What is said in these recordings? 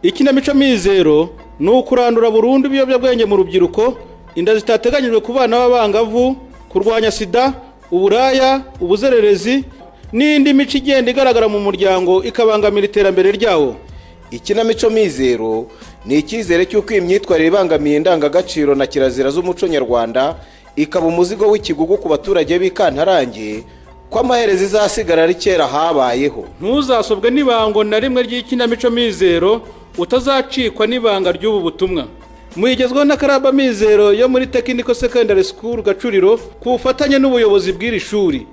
Ikinamico Amizero ni ukurandura burundu ibiyobyabwenge mu rubyiruko, inda zitateganyijwe ku bana b'abangavu, kurwanya sida, uburaya, ubuzererezi n'indi mico igenda igaragara mu muryango ikabangamira iterambere ryawo. Ikinamico Amizero ni icyizere cy'uko imyitwarire ibangamiye indangagaciro na kirazira z'umuco nyarwanda ikaba umuzigo w'ikigugu ku baturage b'ikantarange ko amaherezo izasigara ari kera habayeho. Ntuzasobwe n'ibango na rimwe ry'ikinamico Amizero, utazacikwa n'ibanga ry'ubu butumwa. Muyigezweho na Karaba Amizero yo muri Technical Secondary School Gacuriro ku bufatanye n'ubuyobozi bw'iri shuri.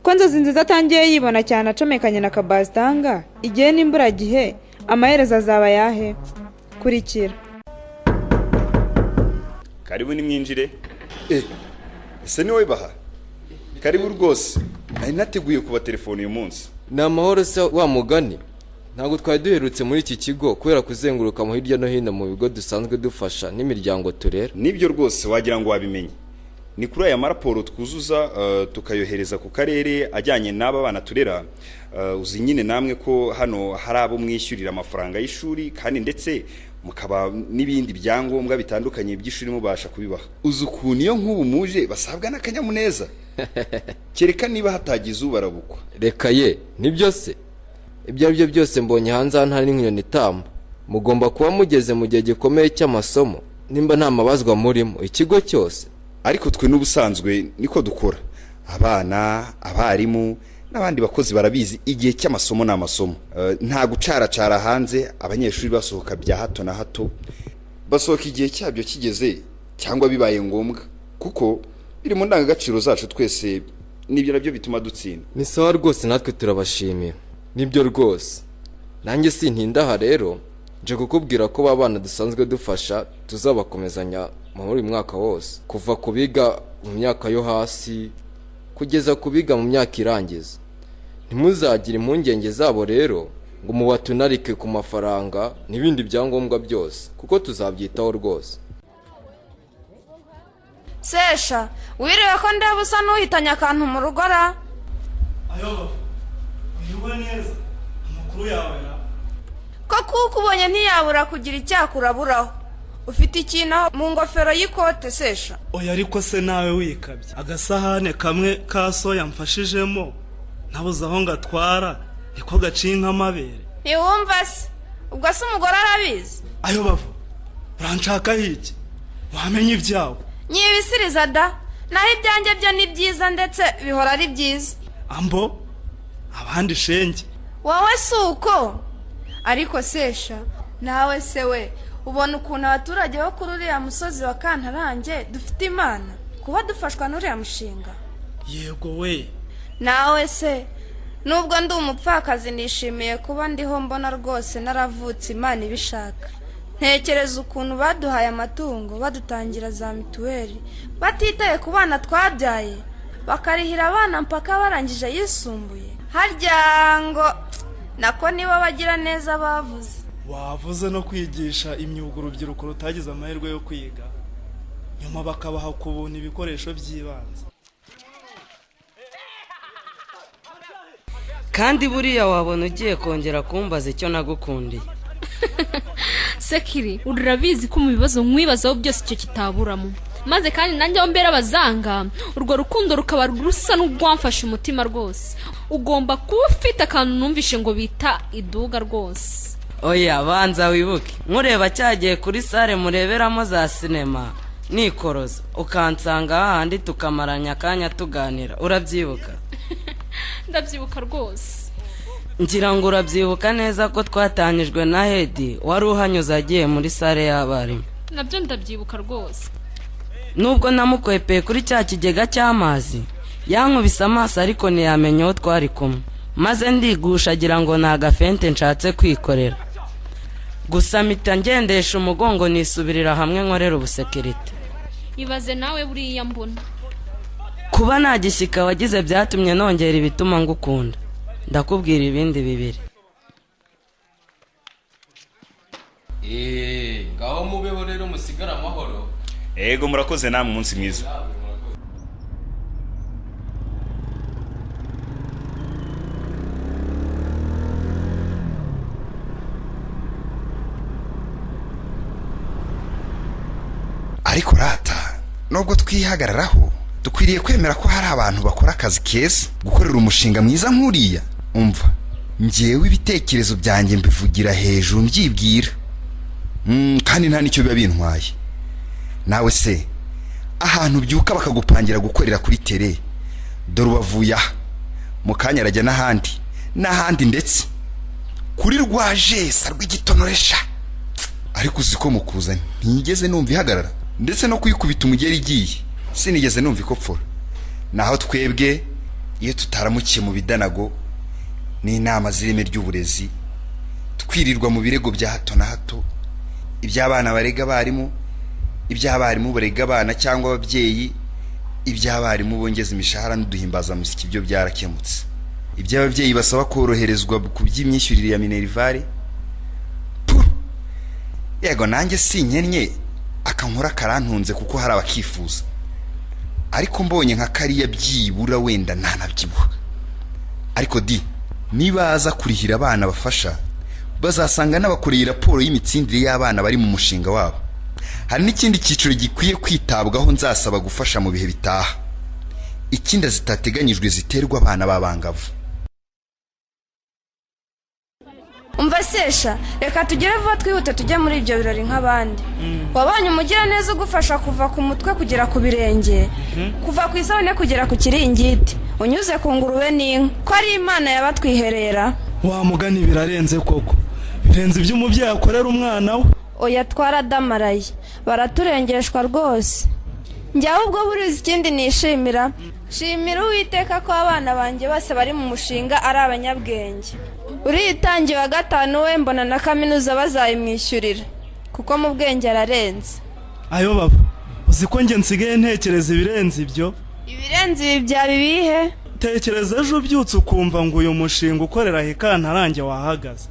Ko Nzozinziza atangiye yibona cyane acomekanye na Kabasitanga, igihe n'imburagihe amaherezo azaba yahe? Kurikira. Karibu nimwinjire. Ese ni wowe baha? Karibu rwose. Nari nateguye kuba telefone uyu munsi. Ni amahoro se wa mugani. Ntabwo twari duherutse muri iki kigo kubera kuzenguruka mu hirya no hino mu bigo dusanzwe dufasha n'imiryango turera. Nibyo rwose wagira ngo wabimenye. Ni kuri aya maraporo twuzuza tukayohereza ku karere ajyanye n'aba bana turera. Uzi nyine namwe ko hano hari abo mwishyurira amafaranga y'ishuri kandi ndetse mukaba n'ibindi byangombwa bitandukanye by'ishuri mubasha kubibaha. Uzi ukuntu iyo nk'ubu muje basabwa n'akanyamuneza. Kereka niba hatagize ubarabukwa. Reka ye, nibyo se. Ibyo ari byo byose mbonye hanze hano hari nk'inyoni itamba. Mugomba kuba mugeze mu gihe gikomeye cy'amasomo. Nimba nta mabazwa murimo ikigo cyose. Ariko twe n'ubusanzwe niko dukora. Abana, abarimu n'abandi bakozi barabizi igihe cy'amasomo n'amasomo. Nta gucaracara hanze abanyeshuri basohoka bya hato na hato. Basohoka igihe cyabyo kigeze cyangwa bibaye ngombwa. Kuko biri mu ndangagaciro zacu twese nibyo nabyo bituma dutsinda. Ni sawa rwose natwe turabashimira. Nibyo rwose. Nanjye sintindaha rero nje kukubwira ko babana dusanzwe dufasha tuzabakomezanya muri mwaka wose. Kuva kubiga mu myaka yo hasi kugeza kubiga mu myaka irangiza. Ntimuzagira impungenge zabo rero ngo mubatunarike ku mafaranga n'ibindi byangombwa byose kuko tuzabyitaho rwose. Sesha, wiriwe ko ndeba usa n'uhitanye akantu mu rugora? Ayo, uyibona neza, amakuru yawe na? Ko kuko ubonye ntiyabura kugira icyakuraburaho. Ufite ikintu mu ngofero y'ikote Sesha? Oya ariko se nawe wikabye. Agasahane kamwe ka soya mfashijemo, nabuze aho ngatwara, niko gaciye nk'amabere. Ntiwumva se? Ubwo se umugore arabizi? Ayo bava, uranshaka hiki? Wamenye ibyawe? Nyibisiriza da, naho ibyanjye byo ni byiza ndetse bihora ari byiza. Ambo, abandi shenge. Wowe si uko? Ariko Sesha, nawe se we, ubona ukuntu abaturage bo kuri uriya musozi wa Kantarange dufite Imana kuba dufashwa n'uriya mushinga? Yego we. Nawe se, nubwo ndi umupfakazi nishimiye kuba ndiho mbona rwose naravutse Imana ibishaka. Ntekereza ukuntu baduhaye amatungo badutangira za mituweli batitaye ku bana twabyaye bakarihira abana mpaka barangije yisumbuye. Harya ngo nako nibo bagira neza bavuze. Wavuze no kwigisha imyuga urubyiruko rutagize amahirwe yo kwiga, nyuma bakabaha kubona ibikoresho by'ibanze. Kandi buriya wabona ugiye kongera kumbaza icyo nagukundiye. Sekiri, urabizi ko mu bibazo nkwibazaho byose icyo kitaburamo. Maze kandi nanjye aho mbera bazanga, urwo rukundo rukaba rusa n'urwamfashe umutima rwose. Ugomba kuba ufite akantu numvishe ngo bita iduga rwose. Oya banza wibuke, nkureba cyagiye kuri sale mureberamo za sinema nikoroza ukansanga hahandi tukamaranya akanya tuganira, urabyibuka? Ndabyibuka rwose. Ngira ngo urabyibuka neza ko twatanyijwe na Hedi wari uhanyuze agiye muri sale y'abarimu. Nabyo ndabyibuka rwose. Nubwo namukwepeye kuri cya kigega cy'amazi yankubise amaso ariko ntiyamenye aho twari kumwe, maze ndigusha agira ngo ni agafente nshatse kwikorera. Gusa mpita ngendesha umugongo nisubirira hamwe nkorera ubusekirite. Ibaze nawe buriya mbona kuba nagishyika wagize byatumye nongera ibituma ngukunda. Ndakubwira ibindi bibiri. Ngaho mubeho rero musigara amahoro. Ego murakoze namwe umunsi mwiza. nubwo twihagararaho dukwiriye kwemera ko hari abantu bakora akazi keza gukorera umushinga mwiza nk'uriya. Umva, njyewe ibitekerezo byanjye mbivugira hejuru mbyibwira, kandi nta nicyo biba bintwaye. Nawe se ahantu byuka bakagupangira gukorera kuri tere, dore ubavuye aha mu kanya arajya n'ahandi ndetse kuri rwajesa rw'igitonoresha. Ariko uzi ko mukuza ntigeze numva ihagarara, ndetse no kuyikubita umugeri igiye sinigeze numva ikopfora. Naho twebwe iyo tutaramukiye mu bidanago n'inama z'ireme ry'uburezi, twirirwa mu birego bya hato na hato, iby'abana barega abarimu, iby'abarimu barega abana cyangwa ababyeyi, iby'abarimu bongeza imishahara n'uduhimbazamusiki, ibyo byarakemutse. Iby'ababyeyi basaba koroherezwa ku by'imyishyurire ya minerivare, yego nanjye sinkennye akankora karantunze kuko hari abakifuza, ariko mbonye nka kariya byibura wenda ntanabyibuha. Ariko niba aza kurihira abana bafasha, bazasanga n'abakoreye raporo y'imitsindire y'abana bari mu mushinga wabo. Hari n'ikindi cyiciro gikwiye kwitabwaho nzasaba gufasha mu bihe bitaha, ikinda zitateganyijwe ziterwa abana b'abangavu. umva sesha, reka tugere vuba twihute tujye muri ibyo birori nk'abandi. Wabanye umugira neza ugufasha kuva ku mutwe kugera ku birenge, kuva ku isabune kugera ku kiringiti, unyuze ku ngurube n'inka, ko ari Imana yabatwiherera. Wa mugani birarenze koko, birenze ibyo umubyeyi akorera umwana we. Oya twaradamaraye, baraturengeshwa rwose. Njyawe ubwo burizi ikindi nishimira, shimira Uwiteka ko abana banjye bose bari mu mushinga ari abanyabwenge. Uriyitangiye wa gatanu we mbona na kaminuza bazayimwishyurira, kuko mu bwenge ararenze. Ayo baba, uzi ko njye nsigaye ntekereza ibirenze ibyo? Ibirenze ibi byaba ibihe? Tekereza ejo ubyutse ukumva ngo uyu mushinga ukorera Ikantarange wahagaze.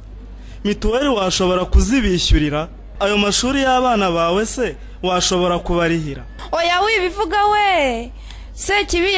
Mituweli washobora kuzibishyurira, ayo mashuri y'abana bawe se washobora kubarihira. Oya wibivuga we, se kibi